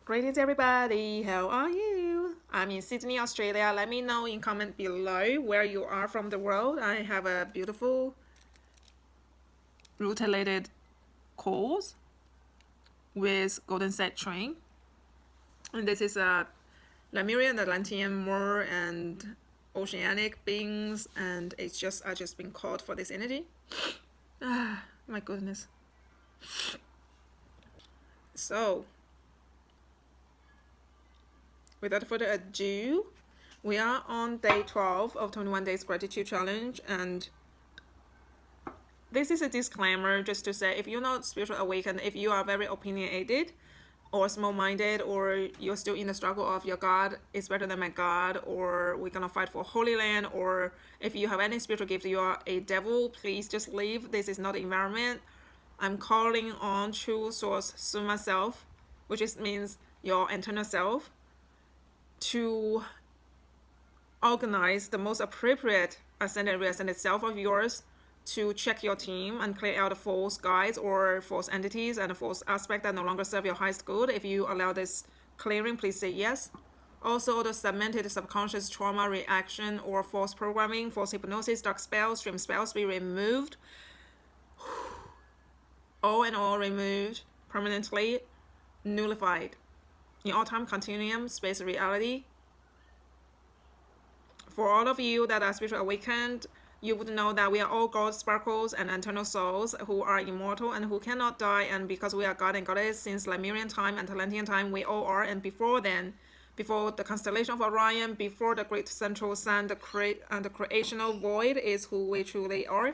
Greetings everybody, how are you? I'm in Sydney, Australia. Let me know in comment below where you are from the world. I have a beautiful rutilated course with golden set train. And this is a Lemurian, Atlantean, Moor, and oceanic beings, and I just been called for this energy. Ah, my goodness. So without further ado, we are on day 12 of 21 days gratitude challenge, and this is a disclaimer just to say if you're not spiritual awakened, if you are very opinionated or small-minded, or you're still in the struggle of your God is better than my God, or we're gonna fight for Holy Land, or if you have any spiritual gift, you are a devil, please just leave. This is not the environment. I'm calling on true source, Suma self, which means your internal self, to organize the most appropriate ascended and reascended self of yours to check your team and clear out false guides or false entities and false aspects that no longer serve your highest good. If you allow this clearing, please say yes. Also, the cemented subconscious trauma reaction or false programming, false hypnosis, dark spells, dream spells be removed. All and all removed, permanently nullified. In all time continuum, space reality. For all of you that are spiritual awakened, you would know that we are all God sparkles and eternal souls who are immortal and who cannot die. And because we are God and Goddess since Lemurian time and Atlantean time, we all are. And before then, before the constellation of Orion, before the great central sun, the creational void is who we truly are.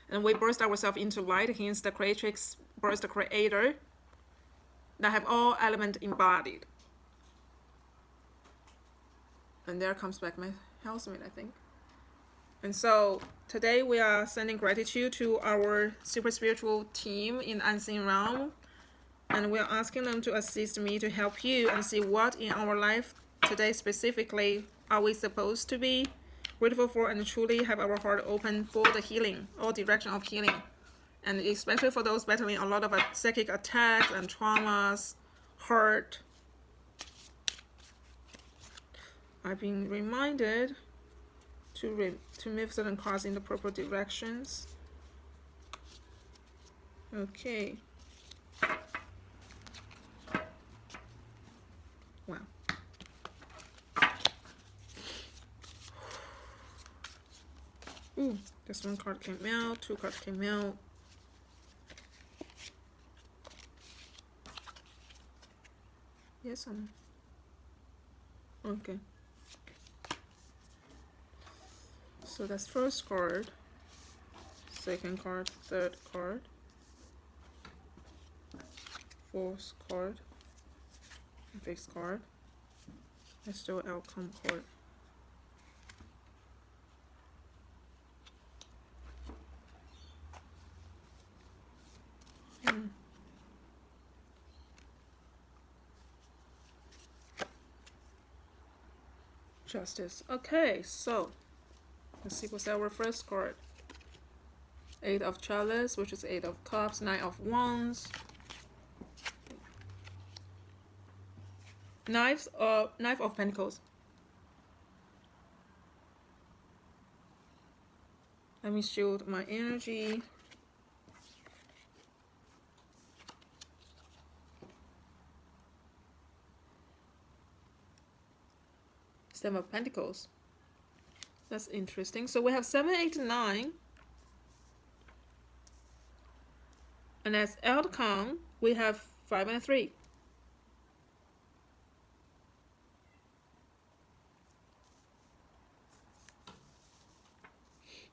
And we burst ourselves into light, hence the creatrix burst the creator that have all element embodied. And there comes back my housemate, I think. And so today we are sending gratitude to our super spiritual team in unseen realm, and we are asking them to assist me to help you and see what in our life today specifically are we supposed to be grateful for, and truly have our heart open for the healing, all direction of healing, and especially for those battling a lot of psychic attacks and traumas, hurt. I've been reminded to move certain cards in the proper directions. Okay. Wow. Ooh, this one card came out, two cards came out. Yes, okay. So that's first card, second card, third card, fourth card, fifth card. Let's do an outcome card. Justice. Okay, so let's see what's our first card. Eight of Chalice, which is Eight of Cups, Nine of Wands, Knife of Pentacles. Let me shield my energy. Seven of Pentacles. That's interesting. So we have 7, 8, 9. And as outcome, we have 5 and 3.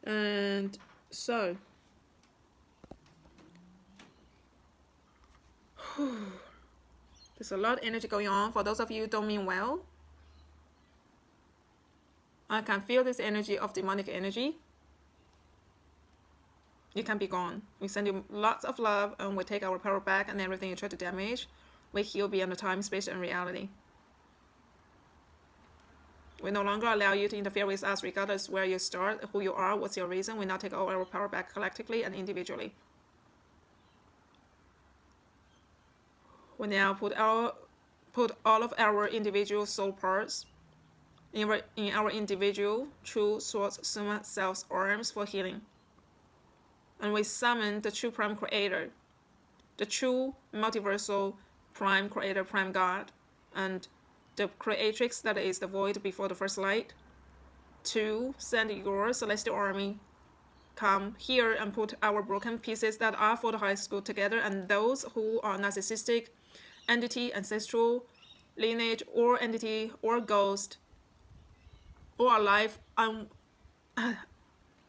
And so, there's a lot of energy going on. For those of you who don't mean well, I can feel this energy of demonic energy. You can be gone. We send you lots of love, and we take our power back, and everything you try to damage, we heal beyond the time, space, and reality. We no longer allow you to interfere with us, regardless where you start, who you are, what's your reason. We now take all our power back collectively and individually. We now put all of our individual soul parts in our individual true source soma self's arms for healing. And we summon the true prime creator, the true multiversal prime creator, prime God, and the creatrix that is the void before the first light, to send your celestial army come here and put our broken pieces that are for the high school together, and those who are narcissistic, entity, ancestral, lineage, or entity, or ghost, or alive,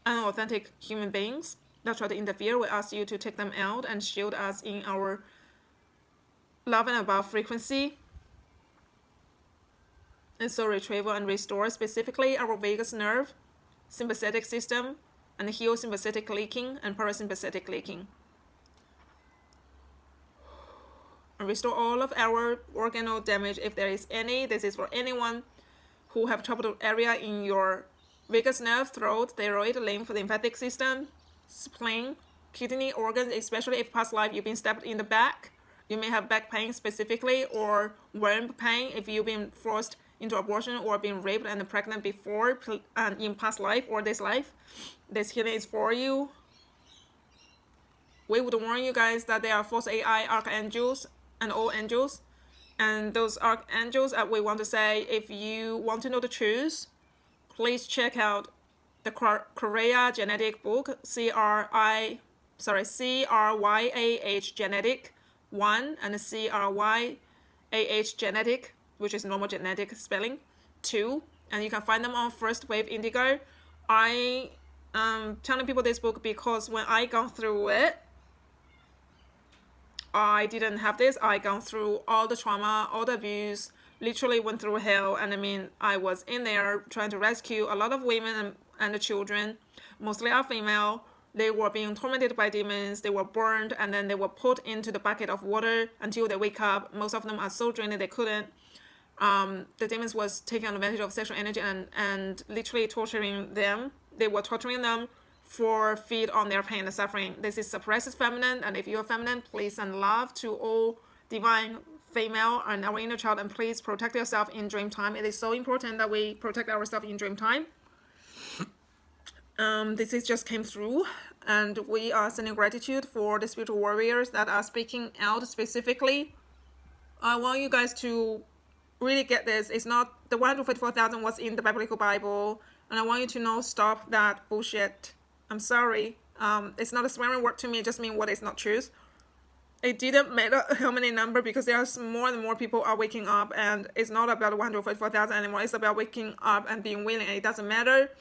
unauthentic human beings that try to interfere, we ask you to take them out and shield us in our love and above frequency. And so retrieval and restore specifically our vagus nerve, sympathetic system, and heal sympathetic leaking and parasympathetic leaking. And restore all of our organal damage if there is any. This is for anyone who have troubled area in your vagus nerve, throat, thyroid, lymph, lymphatic system, spleen, kidney, organs, especially if past life you've been stabbed in the back. You may have back pain specifically, or worm pain if you've been forced into abortion or been raped and pregnant before in past life or this life. This healing is for you. We would warn you guys that there are false AI archangels and all angels. And those archangels, we want to say, if you want to know the truth, please check out the Korea genetic book, CRYAH genetic 1 and CRYAH genetic, which is normal genetic spelling 2, and you can find them on First Wave Indigo. I am telling people this book because when I gone through it, I didn't have this. I gone through all the trauma, all the abuse, literally went through hell. And I mean, I was in there trying to rescue a lot of women and the children, mostly are female. They were being tormented by demons. They were burned, and then they were put into the bucket of water until they wake up. Most of them are so drained they couldn't. The demons was taking advantage of sexual energy and literally torturing them. They were torturing them for feed on their pain and suffering. This is suppressed feminine, and if you're feminine, please send love to all divine female and our inner child, and please protect yourself in dream time. It is so important that we protect ourselves in dream time. This is just came through, and we are sending gratitude for the spiritual warriors that are speaking out specifically. I want you guys to really get this. It's not the 144,000 was in the biblical Bible, and I want you to know, stop that bullshit. I'm sorry. It's not a swearing word to me. It just means what is not truth. It didn't matter how many number, because there's more and more people are waking up, and it's not about 144,000 anymore. It's about waking up and being willing. And it doesn't matter.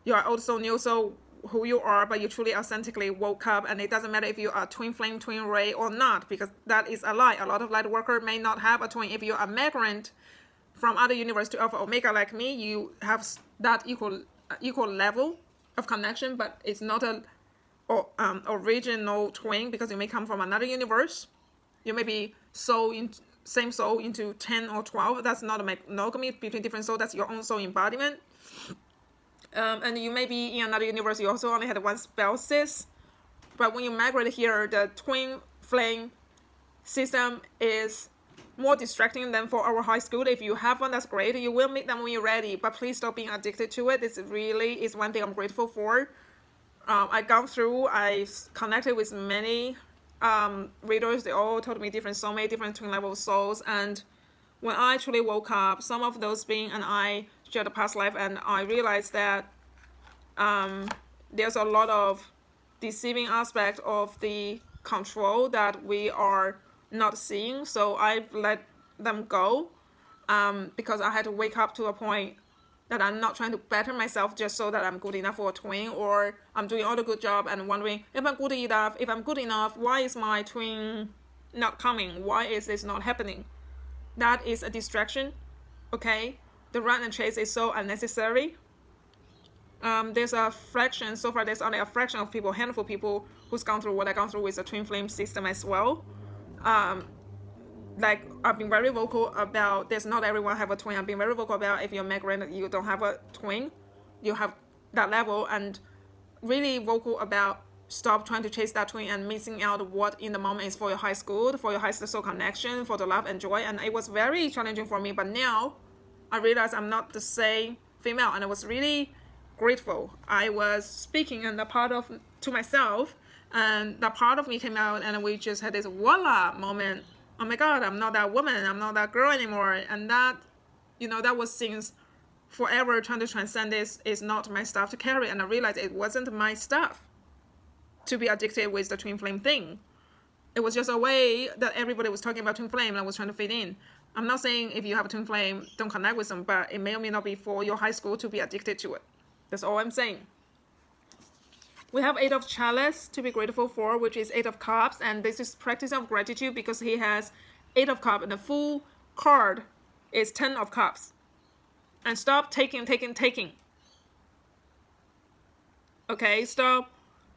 You are also new, so who you are, but you truly authentically woke up, and it doesn't matter if you are twin flame, twin ray or not, because that is a lie. A lot of light worker may not have a twin. If you're a migrant from other universe to Alpha Omega like me, you have that equal level of connection, but it's not a original twin, because you may come from another universe. You may be same soul into 10 or 12. That's not a monogamy between different souls. That's your own soul embodiment. And you may be in another universe, you also only had one spouse. But when you migrate here, the twin flame system is more distracting than for our high school. If you have one, that's great. You will meet them when you're ready, but please stop being addicted to it. This really is one thing I'm grateful for. I gone through, I connected with many readers. They all told me different soulmate, different twin level souls. And when I truly woke up, some of those being and I shared a past life, and I realized that there's a lot of deceiving aspect of the control that we are not seeing. So I've let them go because I had to wake up to a point that I'm not trying to better myself just so that I'm good enough for a twin, or I'm doing all the good job and wondering if I'm good enough. If I'm good enough, why is my twin not coming? Why is this not happening? That is a distraction. Okay, the run and chase is so unnecessary. There's a fraction, so far there's only a fraction of people, handful of people who's gone through what I gone through with a twin flame system as well. Like I've been very vocal about this. Not everyone have a twin. I've been very vocal about if you're migrant, you don't have a twin, you have that level, and really vocal about stop trying to chase that twin and missing out what in the moment is for your highest good, for your highest soul connection, for the love and joy. And it was very challenging for me, but now I realized I'm not the same female, and I was really grateful. I was speaking and the part of to myself, and that part of me came out, and we just had this voila moment. Oh my God, I'm not that woman, I'm not that girl anymore. And that, that was since forever trying to transcend this is not my stuff to carry. And I realized it wasn't my stuff to be addicted with the twin flame thing. It was just a way that everybody was talking about twin flame, and I was trying to fit in. I'm not saying if you have a twin flame, don't connect with them, but it may or may not be for your high school to be addicted to it. That's all I'm saying. We have 8 of chalice to be grateful for, which is 8 of cups, and this is practice of gratitude because he has 8 of cups, and the full card is 10 of cups. And stop taking. Okay, stop,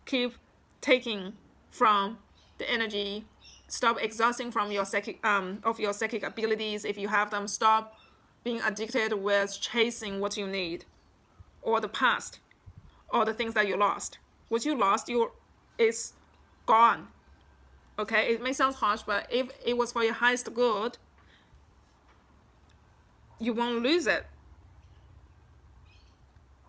keep taking from the energy. Stop exhausting from your psychic abilities if you have them. Stop being addicted with chasing what you need, or the past, or the things that you lost. What you lost, is gone. Okay, it may sound harsh, but if it was for your highest good, you won't lose it.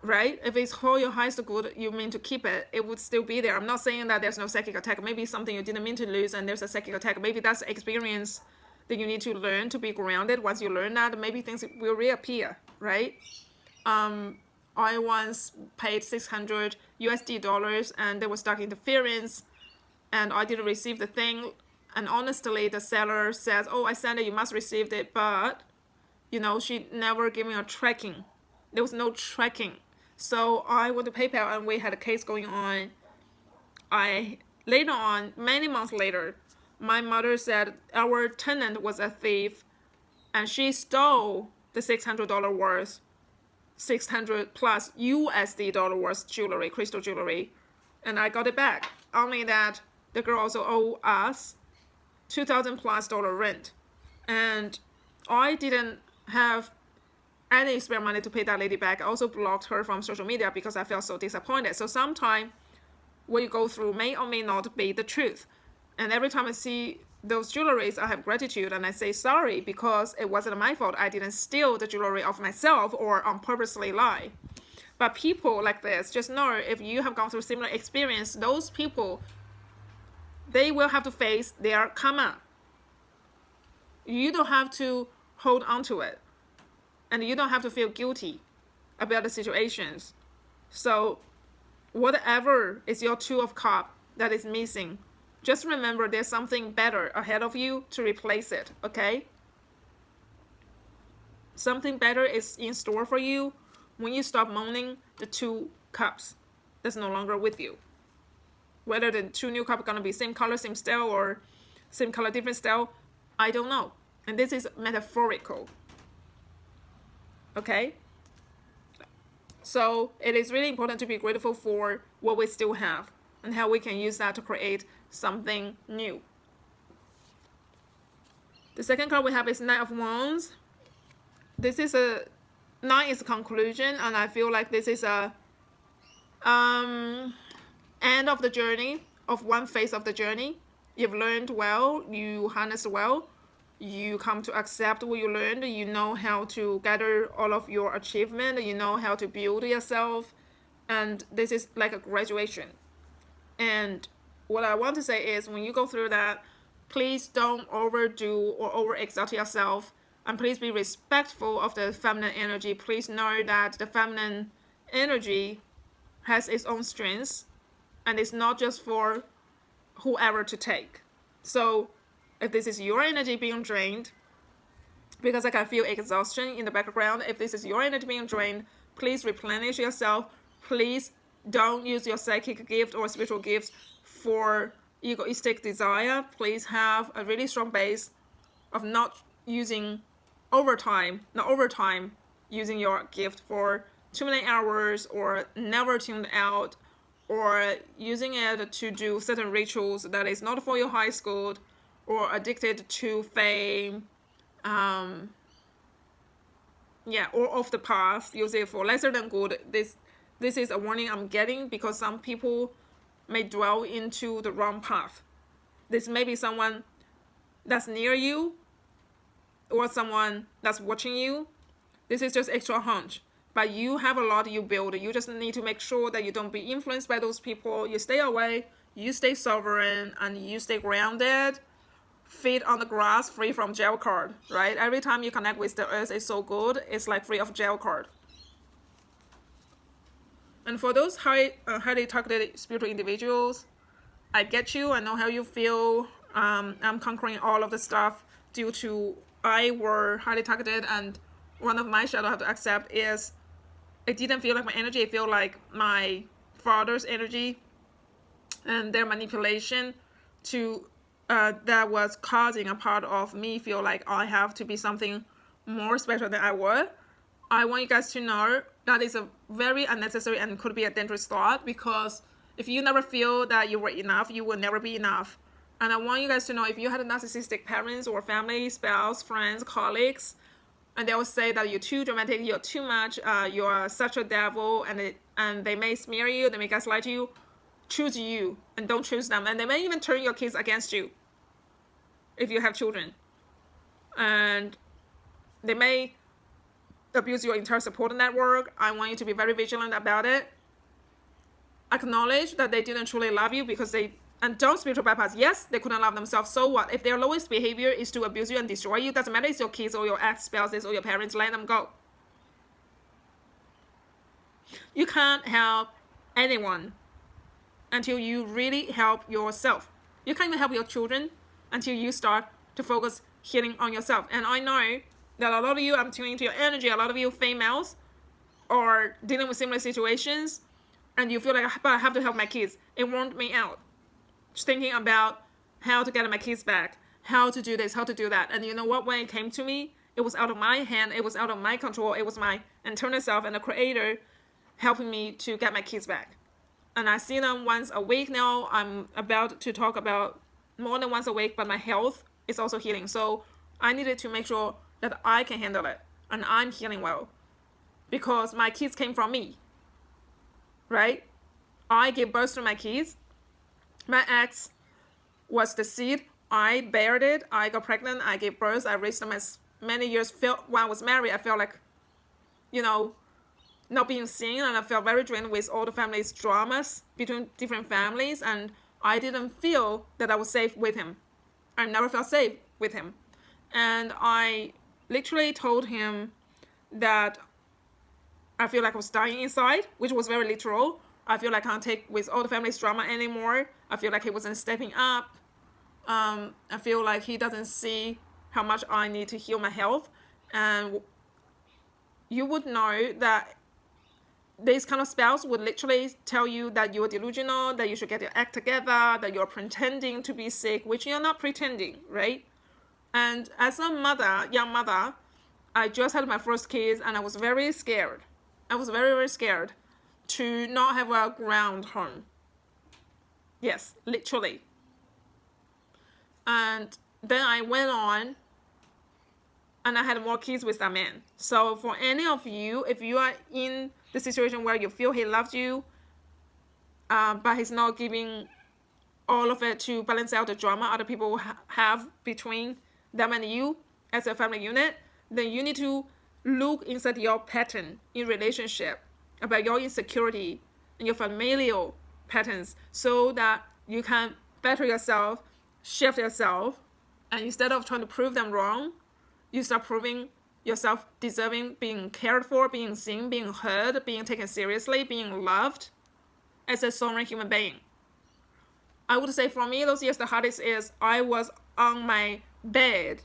Right? If it's for your highest good, you mean to keep it, it would still be there. I'm not saying that there's no psychic attack. Maybe something you didn't mean to lose and there's a psychic attack. Maybe that's experience that you need to learn to be grounded. Once you learn that, maybe things will reappear, right? I once paid $600 and there was stock interference, and I didn't receive the thing. And honestly, the seller says, "Oh, I sent it, you must receive it," but she never gave me a tracking. There was no tracking. So I went to PayPal, and we had a case going on. Later on, many months later, my mother said our tenant was a thief, and she stole the $600 worth, 600 plus USD dollar worth jewelry, crystal jewelry, and I got it back. Only that the girl also owed us $2,000 plus rent, and I didn't have any spare money to pay that lady back. I also blocked her from social media because I felt so disappointed. So sometimes what you go through may or may not be the truth. And every time I see those jewelries, I have gratitude, and I say sorry because it wasn't my fault. I didn't steal the jewelry of myself or on purposely lie. But people like this, just know if you have gone through similar experience, those people, they will have to face their karma. You don't have to hold on to it. And you don't have to feel guilty about the situations. So whatever is your 2 of cups that is missing, just remember there's something better ahead of you to replace it, okay? Something better is in store for you when you stop mourning the 2 cups that's no longer with you. Whether the 2 new cups are going to be same color, same style, or same color, different style, I don't know. And this is metaphorical. Okay? So it is really important to be grateful for what we still have and how we can use that to create something new. The second card we have is Knight of Wands. This is a 9 is a conclusion, and I feel like this is a end of the journey, of one phase of the journey. You've learned well, you harnessed well, you come to accept what you learned, you know how to gather all of your achievement, you know how to build yourself, and this is like a graduation. And what I want to say is, when you go through that, please don't overdo or overexalt yourself, and please be respectful of the feminine energy. Please know that the feminine energy has its own strengths, and it's not just for whoever to take. So if this is your energy being drained, because I can feel exhaustion in the background, if this is your energy being drained, please replenish yourself. Please don't use your psychic gift or spiritual gifts for egoistic desire. Please have a really strong base of not using overtime using your gift for too many hours, or never tuned out, or using it to do certain rituals that is not for your highest good, or addicted to fame, or off the path, use it for lesser than good. This is a warning I'm getting, because some people may dwell into the wrong path. This may be someone that's near you or someone that's watching you. This is just extra hunch. But you have a lot you build. You just need to make sure that you don't be influenced by those people. You stay away, you stay sovereign, and you stay grounded. Feet on the grass, free from jail card, right? Every time you connect with the earth is so good. It's like free of jail card. And for those highly targeted spiritual individuals, I get you. I know how you feel. I'm conquering all of the stuff due to I were highly targeted, and one of my shadow I have to accept is it didn't feel like my energy. It felt like my father's energy and their manipulation to that was causing a part of me feel like I have to be something more special than I were. I want you guys to know that is a very unnecessary and could be a dangerous thought, because if you never feel that you were enough, you will never be enough. And I want you guys to know, if you had a narcissistic parents or family, spouse, friends, colleagues, and they will say that you're too dramatic, you're too much, you're such a devil, and they may smear you, they may gaslight you, choose you and don't choose them. And they may even turn your kids against you if you have children. And they may abuse your entire support network. I want you to be very vigilant about it. Acknowledge that they didn't truly love you because and don't spiritual bypass. Yes, they couldn't love themselves. So what? If their lowest behavior is to abuse you and destroy you, doesn't matter if it's your kids or your ex-spouses or your parents, let them go. You can't help anyone until you really help yourself. You can't even help your children until you start to focus healing on yourself. And I know that a lot of you, I'm tuning into your energy, a lot of you females are dealing with similar situations, and you feel like, but I have to help my kids. It won't me out. Just thinking about how to get my kids back, how to do this, how to do that. And you know what? When it came to me, it was out of my hand. It was out of my control. It was my internal self and the creator helping me to get my kids back. And I see them once a week now. I'm about to talk about more than once a week, but my health is also healing. So I needed to make sure that I can handle it and I'm healing well, because my kids came from me, right? I gave birth to my kids. My ex was the seed. I bared it. I got pregnant. I gave birth. I raised them as many years. When I was married, I felt like, not being seen, and I felt very drained with all the family's dramas between different families, and I didn't feel that I was safe with him. I never felt safe with him. And I literally told him that I feel like I was dying inside, which was very literal. I feel like I can't take with all the family's drama anymore. I feel like he wasn't stepping up. I feel like he doesn't see how much I need to heal my health. And you would know that this kind of spouse would literally tell you that you're delusional, that you should get your act together, that you're pretending to be sick, which you're not pretending, right? And as a mother, young mother, I just had my first kids, and I was very scared. I was very, very scared to not have a ground home. Yes, literally. And then I went on and I had more kids with that man. So for any of you, if you are in the situation where you feel he loves you, but he's not giving all of it to balance out the drama other people have between them and you as a family unit, then you need to look inside your pattern in relationship about your insecurity and your familial patterns, so that you can better yourself, shift yourself, and instead of trying to prove them wrong, you start proving yourself deserving being cared for, being seen, being heard, being taken seriously, being loved as a sovereign human being. I would say for me, those years, the hardest is I was on my bed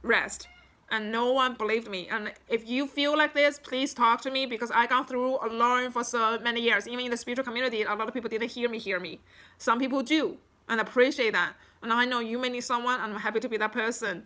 rest, and no one believed me. And if you feel like this, please talk to me, because I gone through alone for so many years. Even in the spiritual community, a lot of people didn't hear me. Some people do, and appreciate that. And I know you may need someone, and I'm happy to be that person.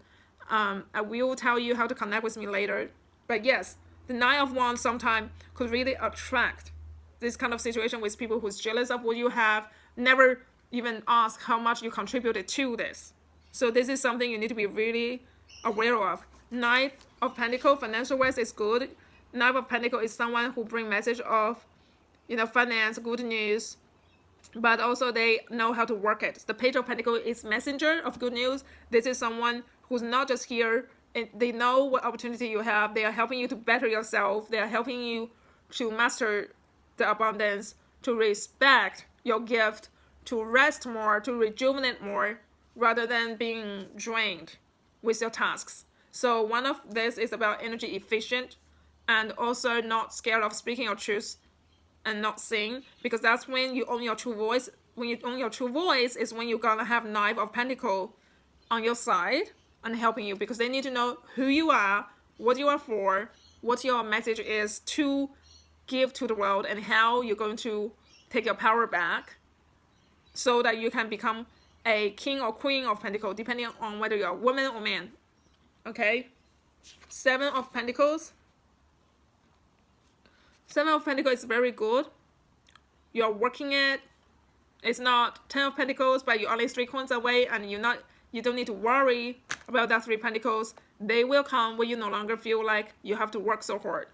I will tell you how to connect with me later. But yes, the Nine of Wands sometimes could really attract this kind of situation with people who's jealous of what you have, never even ask how much you contributed to this. So this is something you need to be really aware of. Knight of Pentacles, financial wise, is good. Knight of Pentacles is someone who brings message of, finance, good news, but also they know how to work it. The Page of Pentacles is messenger of good news. This is someone who's not just here. They know what opportunity you have. They are helping you to better yourself. They are helping you to master the abundance, to respect your gift, to rest more, to rejuvenate more, rather than being drained with your tasks. So one of this is about energy efficient, and also not scared of speaking your truth and not sing, because that's when you own your true voice. When you own your true voice is when you're gonna have Knight of Pentacles on your side and helping you, because they need to know who you are, what you are for, what your message is to give to the world, and how you're going to take your power back so that you can become a king or queen of Pentacles, depending on whether you're a woman or man. Okay? Seven of Pentacles. Seven of Pentacles is very good. You're working it. It's not Ten of Pentacles, but you're only 3 coins away, and you don't need to worry about that 3 Pentacles. They will come when you no longer feel like you have to work so hard.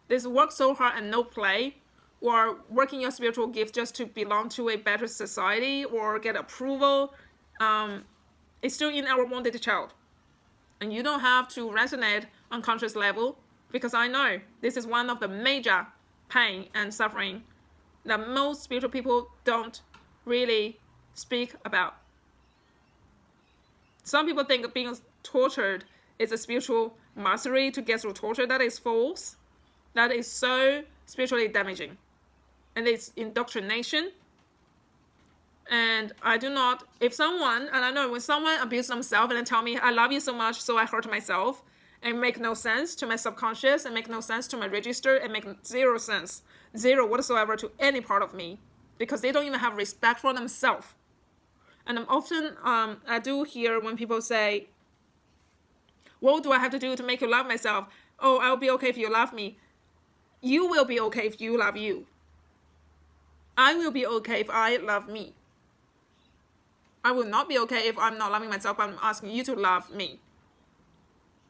This work so hard and no play, or working your spiritual gift just to belong to a better society or get approval, it's still in our wounded child. And you don't have to resonate on conscious level, because I know this is one of the major pain and suffering that most spiritual people don't really speak about. Some people think being tortured is a spiritual mastery to get through torture. That is false. That is so spiritually damaging. And it's indoctrination. And I do not, if someone, and I know when someone abuses themselves and then tell me, I love you so much, so I hurt myself, and make no sense to my subconscious, and make no sense to my register, and make zero sense, zero whatsoever to any part of me, because they don't even have respect for themselves. And I'm often, I do hear when people say, what do I have to do to make you love myself? Oh, I'll be okay if you love me. You will be okay if you love you. I will be okay if I love me. I will not be okay if I'm not loving myself, but I'm asking you to love me.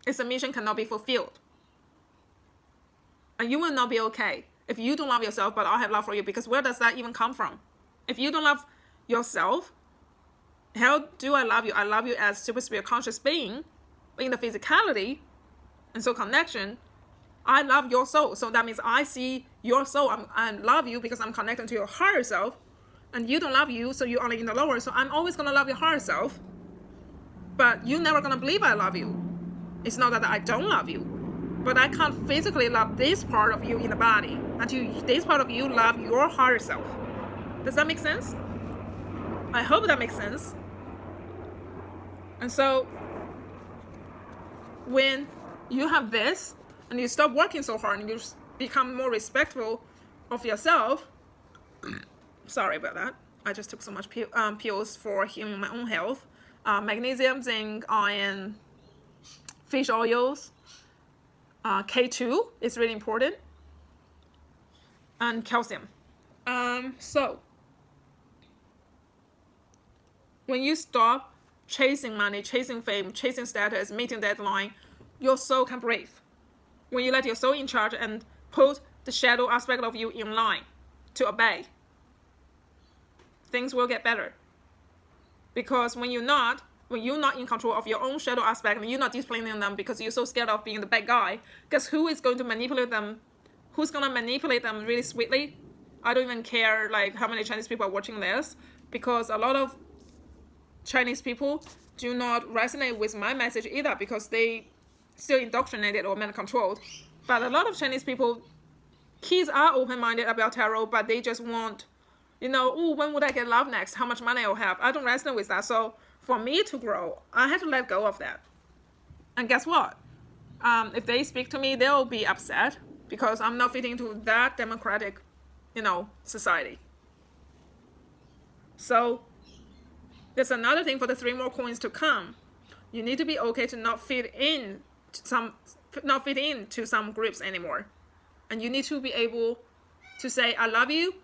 Its mission cannot be fulfilled. And you will not be okay if you don't love yourself, but I have love for you, because where does that even come from? If you don't love yourself, how do I love you? I love you as super spirit conscious being in the physicality, and so connection. I love your soul, so that means I see your soul. I love you because I'm connected to your higher self, and you don't love you, so you're only in the lower. So I'm always gonna love your higher self, but you're never gonna believe I love you. It's not that I don't love you, but I can't physically love this part of you in the body until this part of you love your higher self. Does that make sense? I hope that makes sense. And so when you have this, and you stop working so hard, and you become more respectful of yourself. Sorry about that. I just took so much pills for healing my own health. Magnesium, zinc, iron, fish oils. K2 is really important. And calcium. So when you stop chasing money, chasing fame, chasing status, meeting deadline, your soul can breathe. When you let your soul in charge and put the shadow aspect of you in line to obey, things will get better. Because when you're not in control of your own shadow aspect, and you're not disciplining them because you're so scared of being the bad guy, guess who is going to manipulate them? Who's going to manipulate them really sweetly? I don't even care like how many Chinese people are watching this, because a lot of Chinese people do not resonate with my message either, because they still indoctrinated or man-controlled. But a lot of Chinese people, kids are open-minded about tarot, but they just want, oh, when would I get love next? How much money I'll have? I don't resonate with that. So for me to grow, I had to let go of that. And guess what? If they speak to me, they'll be upset because I'm not fitting into that democratic, society. So there's another thing for the 3 more coins to come. You need to be okay to not fit into some groups anymore. And you need to be able to say, I love you,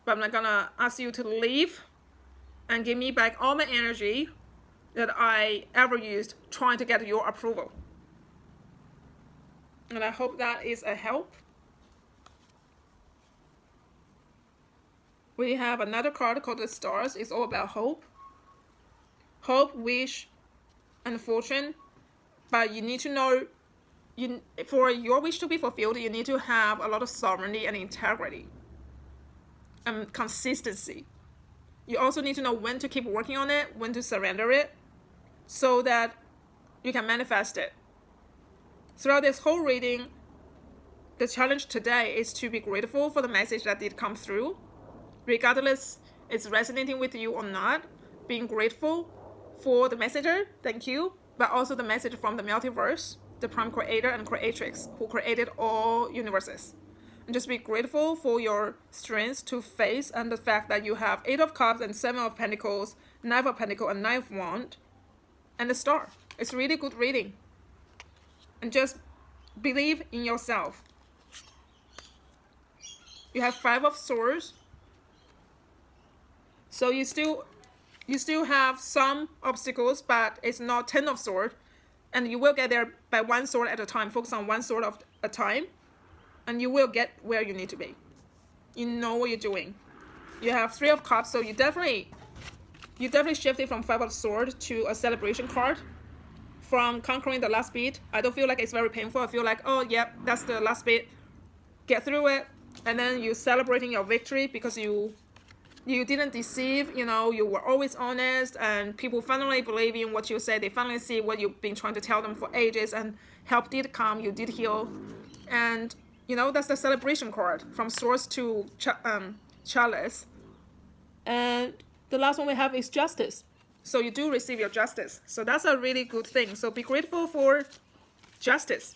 but I'm not gonna ask you to leave and give me back all my energy that I ever used trying to get your approval. And I hope that is a help. we have another card called the Stars. It's all about hope. Hope, wish, and fortune. But you need to know, for your wish to be fulfilled, you need to have a lot of sovereignty and integrity and consistency. You also need to know when to keep working on it, when to surrender it, so that you can manifest it. Throughout this whole reading, the challenge today is to be grateful for the message that did come through, regardless it's resonating with you or not. Being grateful for the messenger, thank you, but also the message from the multiverse, the prime creator and creatrix who created all universes. And just be grateful for your strength to face and the fact that you have 8 of Cups and 7 of Pentacles, 9 of Pentacles and 9 of Wands, and the Star. It's really good reading. And just believe in yourself. You have 5 of Swords. So you still have some obstacles, but it's not 10 of Swords. And you will get there by 1 sword at a time. Focus on 1 sword at a time. And you will get where you need to be. You know what you're doing. You have 3 of Cups, so you definitely shifted from 5 of Swords to a celebration card. From conquering the last bit. I don't feel like it's very painful. I feel like, oh, yep, that's the last bit. Get through it. And then you're celebrating your victory because you didn't deceive, you were always honest, and people finally believe in what you say. They finally see what you've been trying to tell them for ages, and help did come, you did heal. And, that's the celebration card, from Swords to Chalice. And the last one we have is Justice. So you do receive your justice. So that's a really good thing. So be grateful for justice.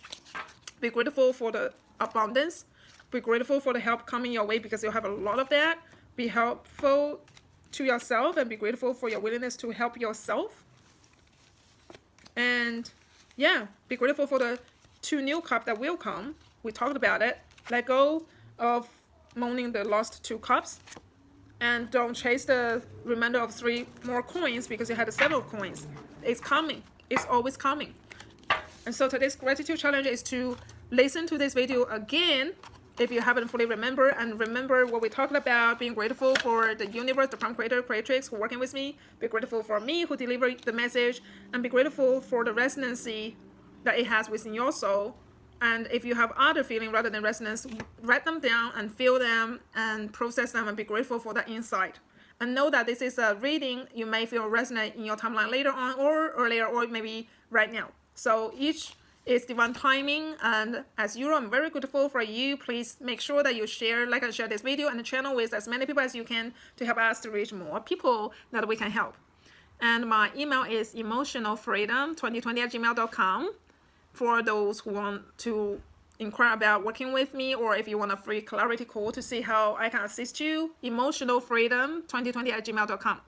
Be grateful for the abundance. Be grateful for the help coming your way because you have a lot of that. Be helpful to yourself and be grateful for your willingness to help yourself. And yeah, be grateful for the 2 new cups that will come. We talked about it. Let go of mourning the lost 2 cups. And don't chase the remainder of 3 more coins because you had 7 of coins. It's coming. It's always coming. And so today's gratitude challenge is to listen to this video again if you haven't fully remembered, and remember what we talked about, being grateful for the universe, the prime creator, creatrix who are working with me, be grateful for me who delivered the message, and be grateful for the resonancy that it has within your soul. And if you have other feeling rather than resonance, write them down and feel them and process them and be grateful for that insight. And know that this is a reading you may feel resonate in your timeline later on or earlier or maybe right now. So each is divine timing, and as you, I'm very grateful for you. Please make sure that you share, like and share this video and the channel with as many people as you can to help us to reach more people that we can help. And my email is emotionalfreedom2020@gmail.com. for those who want to inquire about working with me, or if you want a free clarity call to see how I can assist you, emotionalfreedom2020@gmail.com.